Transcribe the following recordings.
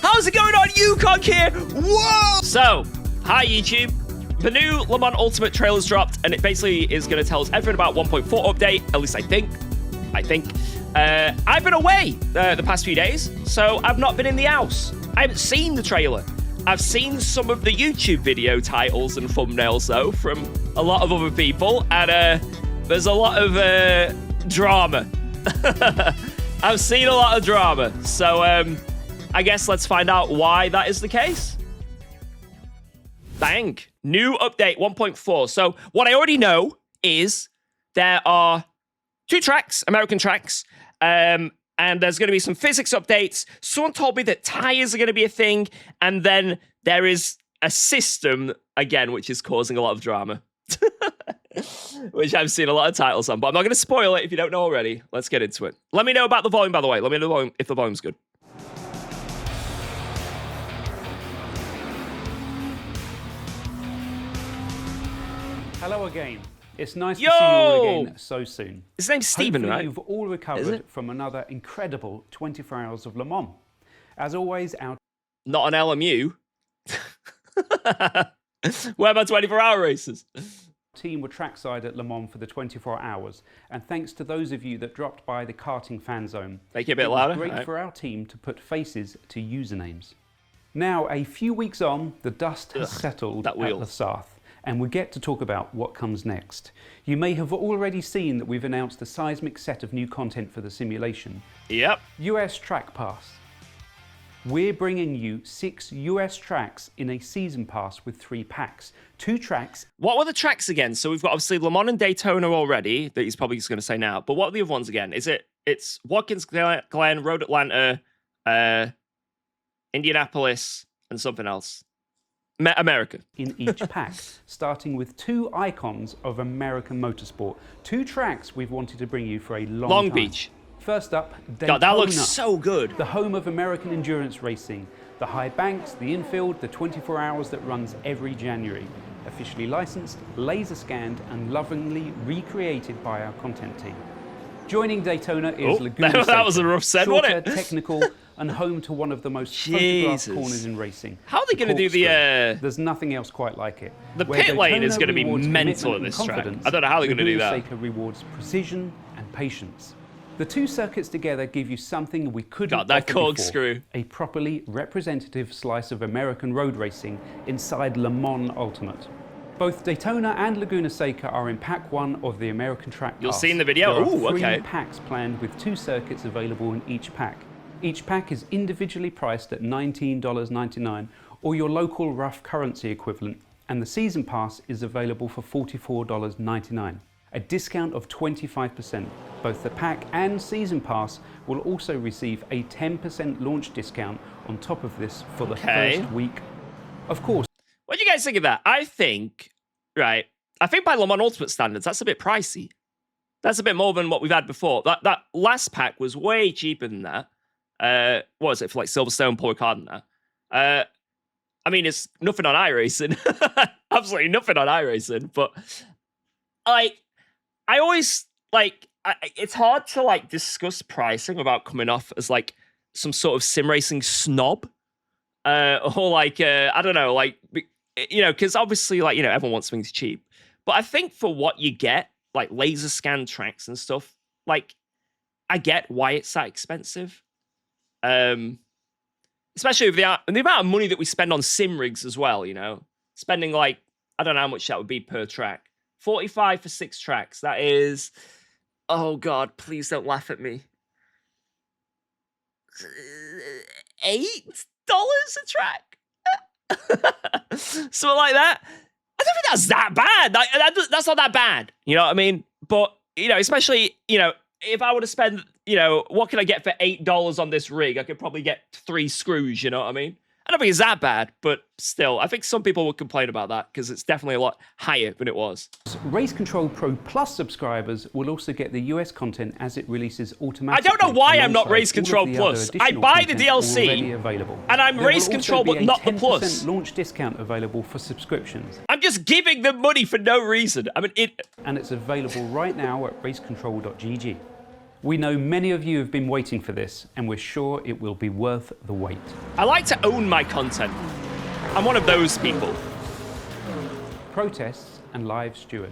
How's it going on? UKOG here. Whoa! So, hi YouTube. The new Le Mans Ultimate trailer's dropped, and it basically is going to tell us everything about 1.4 update. At least I think. I've been away the past few days, so I've not been in the house. I haven't seen the trailer. I've seen some of the YouTube video titles and thumbnails, though, from a lot of other people, and there's a lot of drama. I've seen a lot of drama, so I guess let's find out why that is the case. Bang. New update 1.4. So what I already know is there are 2 tracks, American tracks, and there's going to be some physics updates. Someone told me that tires are going to be a thing, and then there is a system, again, which is causing a lot of drama. Which I've seen a lot of titles on, but I'm not going to spoil it if you don't know already. Let's get into it. Let me know about the volume, by the way. Let me know the volume, if the volume's good. Hello again. It's nice to see you all again so soon. His name's Stephen, Hopefully right? You've all recovered from another incredible 24 hours of Le Mans. As always, our Not an LMU. Where are my 24-hour races? team were trackside at Le Mans for the 24 hours, and thanks to those of you that dropped by the karting fan zone. Make it a bit louder. It was great for our team to put faces to usernames. Now, a few weeks on, the dust has settled at Le Sarthe, and we get to talk about what comes next. You may have already seen that we've announced a seismic set of new content for the simulation. Yep. US Track Pass. We're bringing you 6 US tracks in a season pass with 3 packs. 2 tracks. What were the tracks again? So we've got obviously Le Mans and Daytona already, that he's probably just going to say now. But what are the other ones again? It's Watkins Glen, Road Atlanta, Indianapolis, and something else. America. In each pack, starting with 2 icons of American motorsport. 2 tracks we've wanted to bring you for a long time. Beach. First up, Daytona. God, that looks so good. The home of American endurance racing. The high banks, the infield, the 24 hours that runs every January. Officially licensed, laser scanned, and lovingly recreated by our content team. Joining Daytona is Laguna Seca. That was a rough set, wasn't it? Technical, and home to one of the most photographed corners in racing. How are they going to do the... There's nothing else quite like it. The pit lane is going to be mental at this track. I don't know how they're going to do that. Laguna Seca rewards precision and patience. The 2 circuits together give you something we couldn't offer that corkscrew. before, a properly representative slice of American road racing inside Le Mans Ultimate. Both Daytona and Laguna Seca are in Pack 1 of the American Track Pass. You'll see in the video. There are 3 okay. packs planned with 2 circuits available in each pack. Each pack is individually priced at $19.99 or your local rough currency equivalent, and the season pass is available for $44.99. A discount of 25%. Both the pack and season pass will also receive a 10% launch discount on top of this for the first week. Of course. What do you guys think of that? I think by Le Mans Ultimate standards, that's a bit pricey. That's a bit more than what we've had before. That last pack was way cheaper than that. What was it, for like Silverstone, Paul Ricard and that? I mean, it's nothing on iRacing. Absolutely nothing on iRacing. But, I always, it's hard to, discuss pricing without coming off as, some sort of sim racing snob. Or, I don't know, because obviously, everyone wants things cheap. But I think for what you get, laser scan tracks and stuff, I get why it's that expensive. Especially with the amount of money that we spend on sim rigs as well, spending I don't know how much that would be per track. 45 for 6 tracks. That is, oh God, please don't laugh at me. $8 a track? Something like that. I don't think that's that bad. That's not that bad. You know what I mean? But, especially, if I were to spend, what can I get for $8 on this rig? I could probably get 3 screws, you know what I mean? I don't think it's that bad, but still, I think some people would complain about that because it's definitely a lot higher than it was. Race Control Pro Plus subscribers will also get the US content as it releases automatically. I don't know why I'm not Race Control Plus. I buy the DLC, and I'm Race Control, but not the Plus. Launch discount available for subscriptions. I'm just giving them money for no reason. I mean, and it's available right now at racecontrol.gg. We know many of you have been waiting for this, and we're sure it will be worth the wait. I like to own my content. I'm one of those people. Protests and Live Steward.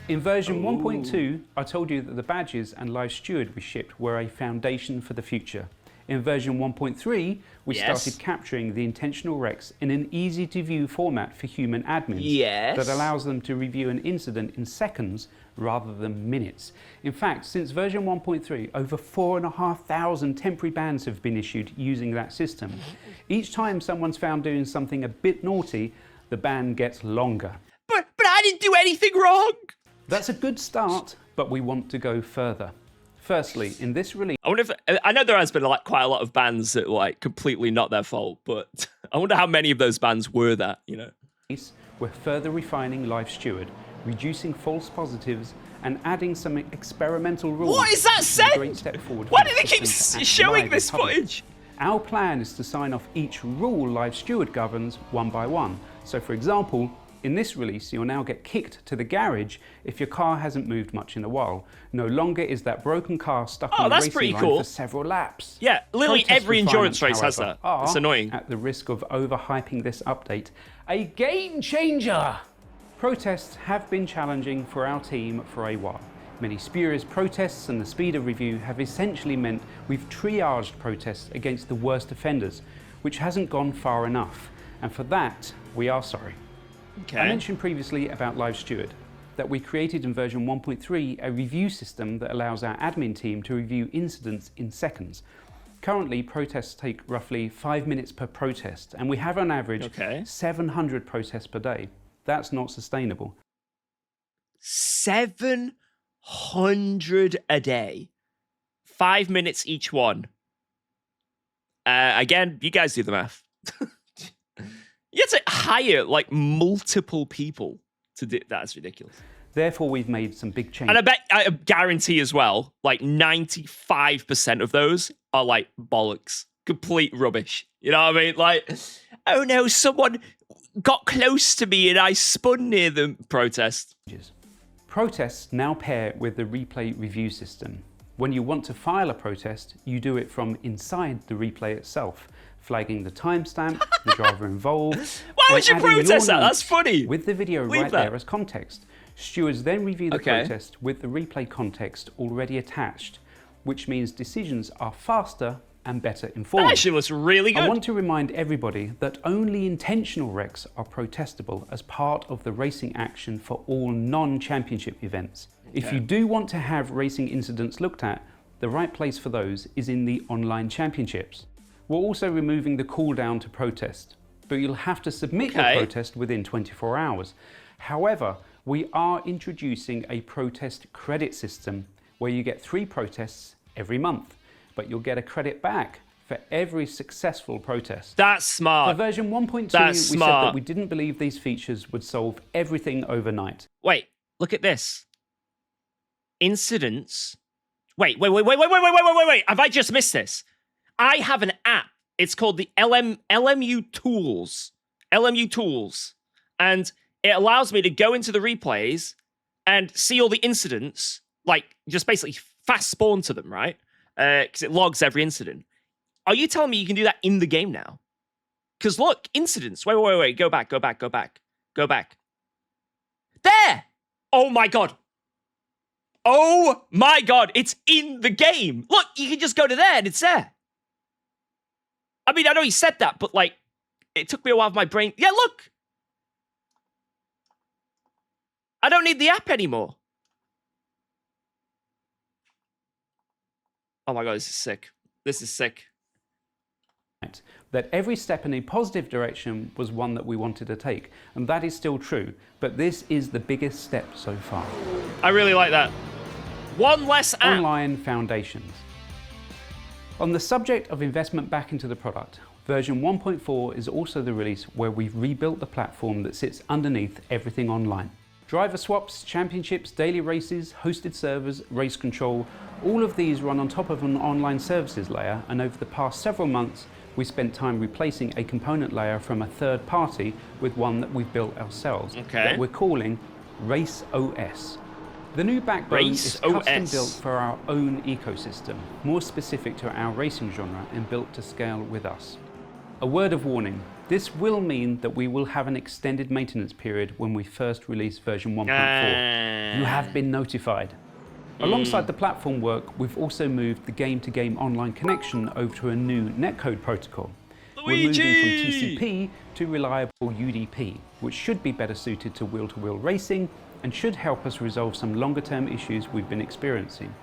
In version 1.2, I told you that the badges and Live Steward we shipped were a foundation for the future. In version 1.3, we started capturing the intentional wrecks in an easy-to-view format for human admins that allows them to review an incident in seconds rather than minutes. In fact, since version 1.3, over 4,500 temporary bans have been issued using that system. Each time someone's found doing something a bit naughty, the ban gets longer. But I didn't do anything wrong! That's a good start, but we want to go further. Firstly, in this release, I wonder if I know there has been like quite a lot of bans that like completely not their fault, but I wonder how many of those bans were that, you know. We're further refining Live Steward, reducing false positives, and adding some experimental rules. What is that said? Great step forward. Why do they keep showing this footage? Our plan is to sign off each rule Live Steward governs one by one. So, for example, in this release, you'll now get kicked to the garage if your car hasn't moved much in a while. No longer is that broken car stuck on the racing line for several laps. Yeah, literally every endurance race has that. It's annoying. At the risk of overhyping this update, a game changer! Protests have been challenging for our team for a while. Many spurious protests and the speed of review have essentially meant we've triaged protests against the worst offenders, which hasn't gone far enough. And for that, we are sorry. I mentioned previously about Live Steward, that we created in version 1.3 a review system that allows our admin team to review incidents in seconds. Currently, protests take roughly 5 minutes per protest, and we have on average 700 protests per day. That's not sustainable. 700 a day. 5 minutes each one. Again, you guys do the math. You have to hire like multiple people to do. That's ridiculous. Therefore, we've made some big changes. And I guarantee as well, like 95% of those are like bollocks, complete rubbish. You know what I mean? Like, oh no, someone got close to me and I spun near them. Protest. Protests now pair with the replay review system. When you want to file a protest, you do it from inside the replay itself, flagging the timestamp, the driver involved. Why would you protest that? That's funny. With the video there as context. Stewards then review the protest with the replay context already attached, which means decisions are faster and better informed. That actually looks really good. I want to remind everybody that only intentional wrecks are protestable as part of the racing action for all non-championship events. If you do want to have racing incidents looked at, the right place for those is in the online championships. We're also removing the cooldown to protest, but you'll have to submit your protest within 24 hours. However, we are introducing a protest credit system where you get 3 protests every month, but you'll get a credit back for every successful protest. That's smart. For version 1.2, we said that we didn't believe these features would solve everything overnight. Wait, look at this. Incidents. Wait. Have I just missed this? I have an app. It's called the LMU Tools. LMU Tools. And it allows me to go into the replays and see all the incidents, like just basically fast spawn to them, right? Because it logs every incident. Are you telling me you can do that in the game now? Because look, incidents. Wait. Go back. There! Oh my God. Oh my God. It's in the game. Look, you can just go to there and it's there. I mean, I know he said that, but like, it took me a while for my brain. Yeah, look. I don't need the app anymore. Oh my God, this is sick. This is sick. That every step in a positive direction was one that we wanted to take. And that is still true. But this is the biggest step so far. I really like that. One less app. Online foundations. On the subject of investment back into the product, version 1.4 is also the release where we've rebuilt the platform that sits underneath everything online. Driver swaps, championships, daily races, hosted servers, race control, all of these run on top of an online services layer, and over the past several months we spent time replacing a component layer from a third party with one that we've built ourselves that we're calling Race OS. The new backbone Race is custom OS. built for our own ecosystem, more specific to our racing genre and built to scale with us. A word of warning, this will mean that we will have an extended maintenance period when we first release version 1.4. You have been notified. Alongside the platform work, we've also moved the game-to-game online connection over to a new netcode protocol. We're moving from TCP to reliable UDP, which should be better suited to wheel-to-wheel racing and should help us resolve some longer-term issues we've been experiencing.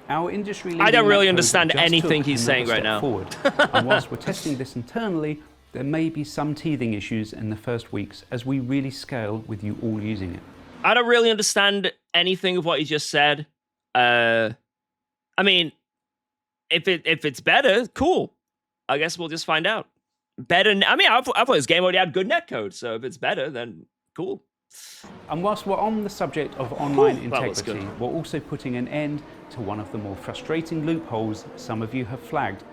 Our industry I don't really netcode understand just anything took he's another saying right step now. forward. And whilst we're testing this internally, there may be some teething issues in the first weeks as we really scale with you all using it. I don't really understand anything of what he just said. I mean, if it's better, cool. I guess we'll just find out. Better. I mean, I thought this game already had good netcode, so if it's better, then cool. And whilst we're on the subject of online That was integrity, good. we're also putting an end to one of the more frustrating loopholes some of you have flagged.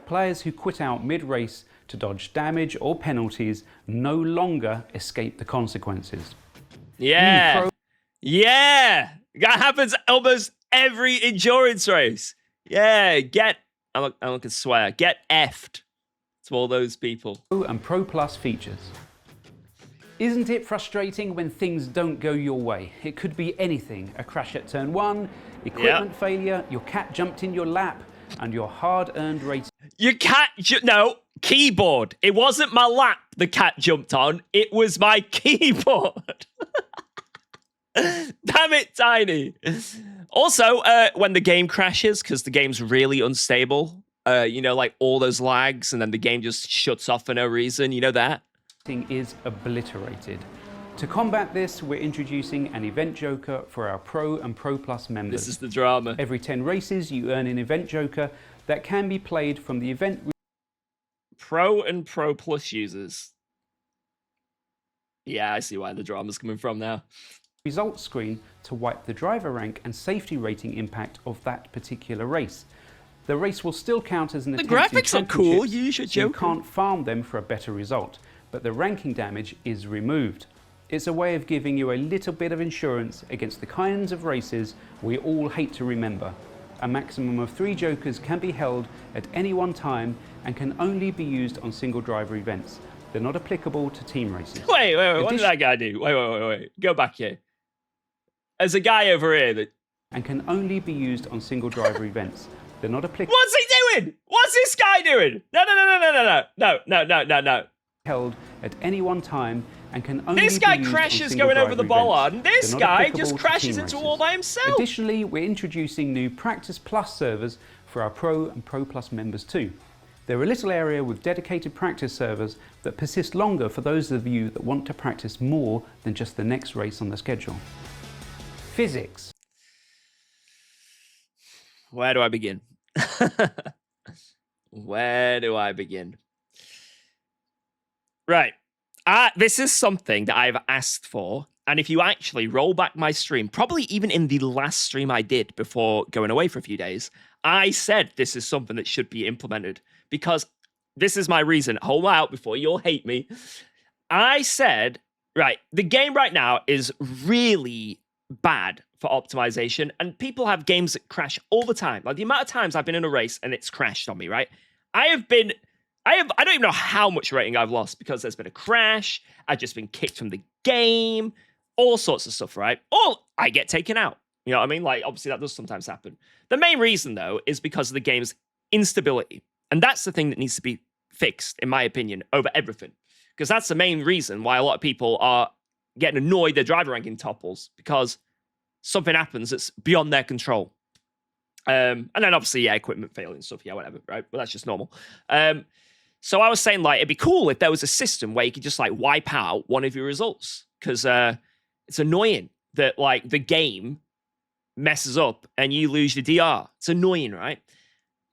Players who quit out mid-race to dodge damage or penalties no longer escape the consequences. Yeah. Yeah. That happens almost every endurance race. Yeah. I'm not gonna swear. Get effed to all those people. Pro and Pro Plus features. Isn't it frustrating when things don't go your way? It could be anything. A crash at turn 1, equipment failure, your cat jumped in your lap, and your hard-earned race. Your cat, no, keyboard. It wasn't my lap the cat jumped on. It was my keyboard. Damn it, Tiny. Also, when the game crashes, because the game's really unstable, you know, like all those lags, and then the game just shuts off for no reason, you know that? Is obliterated. To combat this, we're introducing an event joker for our Pro and Pro Plus members. This is the drama. Every 10 races, you earn an event joker that can be played from the event Pro and Pro Plus users. Yeah, I see why the drama's coming from now. results screen to wipe the driver rank and safety rating impact of that particular race. The race will still count as an The attempt in graphics are cool, championships, you should so you joke. can't farm them for a better result, but the ranking damage is removed. It's a way of giving you a little bit of insurance against the kinds of races we all hate to remember. A maximum of 3 jokers can be held at any one time and can only be used on single driver events. They're not applicable to team races. Wait, what did that guy do? Wait. Go back here. There's a guy over here that... And can only be used on single driver events. They're not applicable. What's he doing? What's this guy doing? No. Held at any one time and can only This be guy used on crashes single going over the driver bollard, events. and this They're not guy applicable just to crashes team into races. all by himself. Additionally, we're introducing new Practice Plus servers for our Pro and Pro Plus members too. They're a little area with dedicated practice servers that persist longer for those of you that want to practice more than just the next race on the schedule. Physics. Where do I begin? Where do I begin? Right. This is something that I've asked for. And if you actually roll back my stream, probably even in the last stream I did before going away for a few days, I said this is something that should be implemented because this is my reason. Hold out before you'll hate me. I said, right, the game right now is really bad for optimization, and people have games that crash all the time. Like the amount of times I've been in a race and it's crashed on me, right? I don't even know how much rating I've lost because there's been a crash, I've just been kicked from the game, all sorts of stuff, right? Or I get taken out. You know what I mean? Like, obviously that does sometimes happen. The main reason, though, is because of the game's instability. And that's the thing that needs to be fixed, in my opinion, over everything. Because that's the main reason why a lot of people are getting annoyed their driver ranking topples, because something happens that's beyond their control. And then obviously, yeah, equipment failing stuff, yeah, whatever, right? But that's just normal. So I was saying, like, it'd be cool if there was a system where you could just, like, wipe out one of your results. Because it's annoying that, like, the game messes up and you lose your DR. It's annoying, right?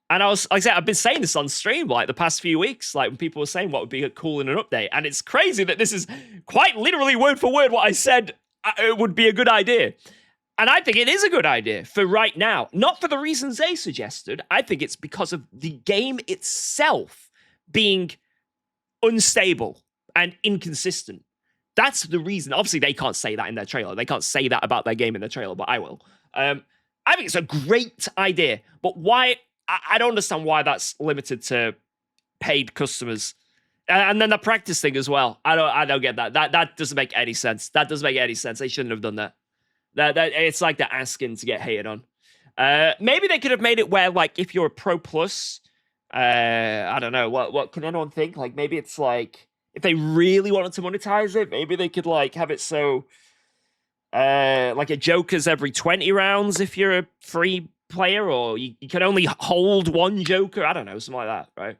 And I was, like I said, I've been saying this on stream, like, the past few weeks, like, when people were saying what would be cool in an update. And it's crazy that this is quite literally word for word what I said it would be a good idea. And I think it is a good idea for right now. Not for the reasons they suggested. I think it's because of the game itself being unstable and inconsistent. That's the reason. Obviously, they can't say that in their trailer. They can't say that about their game in their trailer, but I will. I think it's a great idea, but why? I don't understand why that's limited to paid customers. And then the practice thing as well. I don't get that. That doesn't make any sense. That doesn't make any sense. They shouldn't have done that. That it's like they're asking to get hated on. Maybe they could have made it where, like, if you're a Pro Plus, I don't know. What can anyone think? Like, maybe it's like, if they really wanted to monetize it, maybe they could, like, have it so, like, a Joker's every 20 rounds if you're a free player, or you can only hold one Joker. I don't know, something like that, right?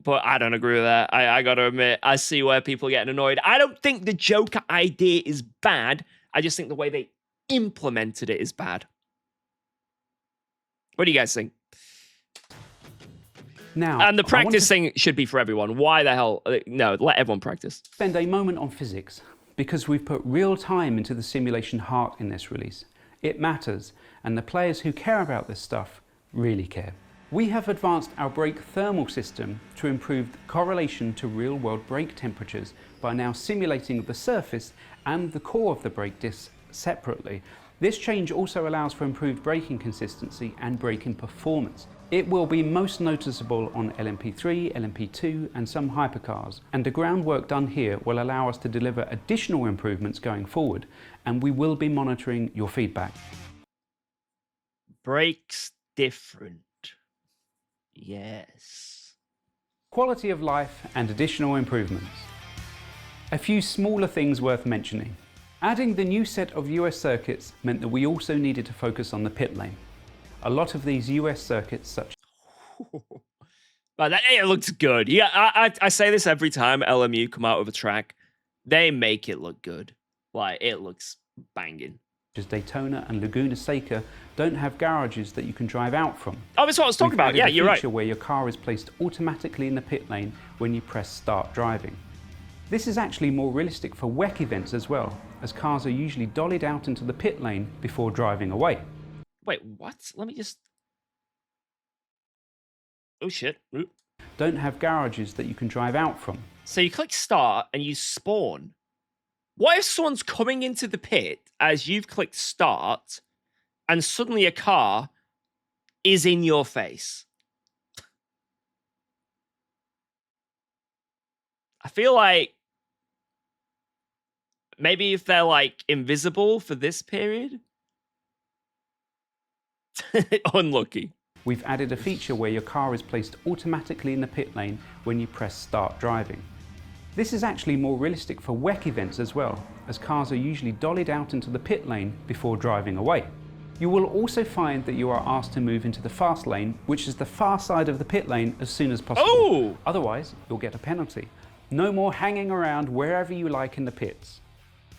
But I don't agree with that. I got to admit, I see where people are getting annoyed. I don't think the Joker idea is bad. I just think the way they implemented it is bad. What do you guys think? Now, and the practice thing should be for everyone. Why the hell? No, let everyone practice. Spend a moment on physics, because we've put real time into the simulation heart in this release. It matters, and the players who care about this stuff really care. We have advanced our brake thermal system to improve the correlation to real-world brake temperatures by now simulating the surface and the core of the brake disc separately. This change also allows for improved braking consistency and braking performance. It will be most noticeable on LMP3, LMP2 and some hypercars, and the groundwork done here will allow us to deliver additional improvements going forward, and we will be monitoring your feedback. Brakes different. Yes. Quality of life and additional improvements. A few smaller things worth mentioning. Adding the new set of US circuits meant that we also needed to focus on the pit lane. A lot of these US circuits, such but it looks good. Yeah, I say this every time LMU come out with a track. They make it look good. Like, it looks banging. as Daytona and Laguna Seca don't have garages that you can drive out from. Oh, that's what I was talking about. Yeah, you're right. Where your car is placed automatically in the pit lane when you press start driving. This is actually more realistic for WEC events as well, as cars are usually dollied out into the pit lane before driving away. Wait, what? Let me just... Oh shit. Oop. Don't have garages that you can drive out from. So you click start and you spawn. What if someone's coming into the pit as you've clicked start and suddenly a car is in your face? I feel like maybe if they're like invisible for this period. Unlucky. We've added a feature where your car is placed automatically in the pit lane when you press start driving. This is actually more realistic for WEC events as well, as cars are usually dollied out into the pit lane before driving away. You will also find that you are asked to move into the fast lane, which is the far side of the pit lane, as soon as possible. Oh! Otherwise, you'll get a penalty. No more hanging around wherever you like in the pits.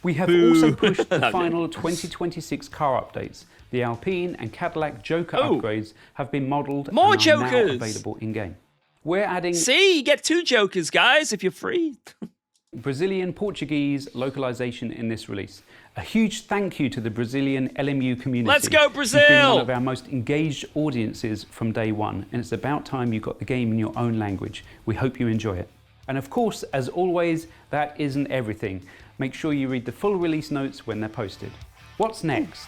We have also pushed the final 2026 car updates. The Alpine and Cadillac Joker upgrades have been modelled and are now available in-game. We're adding... See, you get 2 Jokers, guys, if you're free. Brazilian Portuguese localization in this release. A huge thank you to the Brazilian LMU community. Let's go, Brazil! You've been one of our most engaged audiences from day one, and it's about time you got the game in your own language. We hope you enjoy it. And of course, as always, that isn't everything. Make sure you read the full release notes when they're posted. What's next?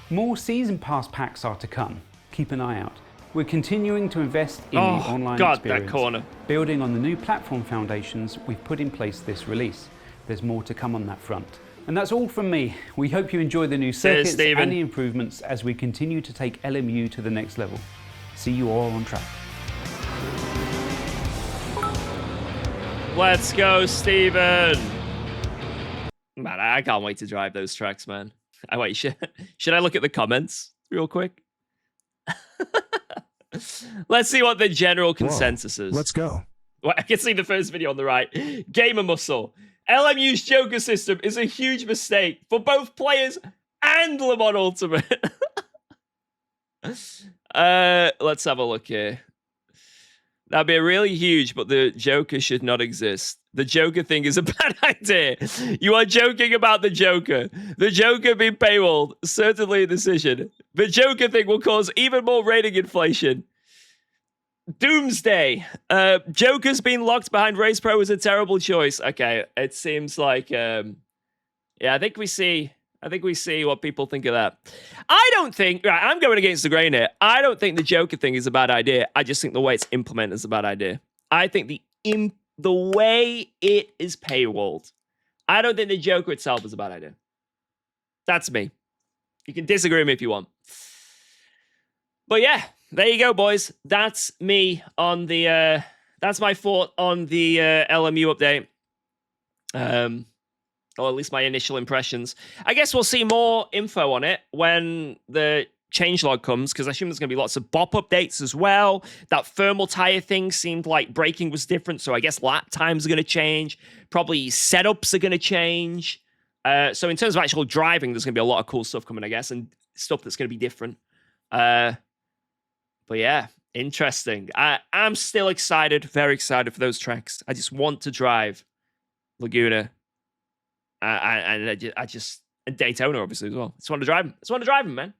More Season Pass packs are to come. Keep an eye out. We're continuing to invest in the online experience, that corner. Building on the new platform foundations we've put in place this release. There's more to come on that front. And that's all from me. We hope you enjoy the new circuits and the improvements as we continue to take LMU to the next level. See you all on track. Let's go, Steven! Man, I can't wait to drive those tracks, man. Wait, should I look at the comments real quick? Let's see what the general consensus is. Let's go. Well, I can see the first video on the right. Gamer Muscle. LMU's Joker system is a huge mistake for both players and Le Mans Ultimate. Let's have a look here. That'd be really huge, but the Joker should not exist. The Joker thing is a bad idea. You are joking about the Joker. The Joker being paywalled, certainly a decision. The Joker thing will cause even more rating inflation. Doomsday. Joker's been locked behind Race Pro was a terrible choice. Okay, it seems like yeah, I think we see what people think of that. I don't think, right, I'm going against the grain here. I don't think the Joker thing is a bad idea. I just think the way it's implemented is a bad idea. I think the way it is paywalled. I don't think the Joker itself is a bad idea. That's me. You can disagree with me if you want. But yeah, there you go, boys. That's me on the that's my thought on the LMU update. Or at least my initial impressions. I guess we'll see more info on it when the changelog comes, because I assume there's going to be lots of BOP updates as well. That thermal tire thing seemed like braking was different, so I guess lap times are going to change. Probably setups are going to change. So in terms of actual driving, there's going to be a lot of cool stuff coming, I guess, and stuff that's going to be different. But yeah, interesting. I'm still excited, very excited for those tracks. I just want to drive Laguna. And Daytona, obviously, as well. I just want to drive them. Man.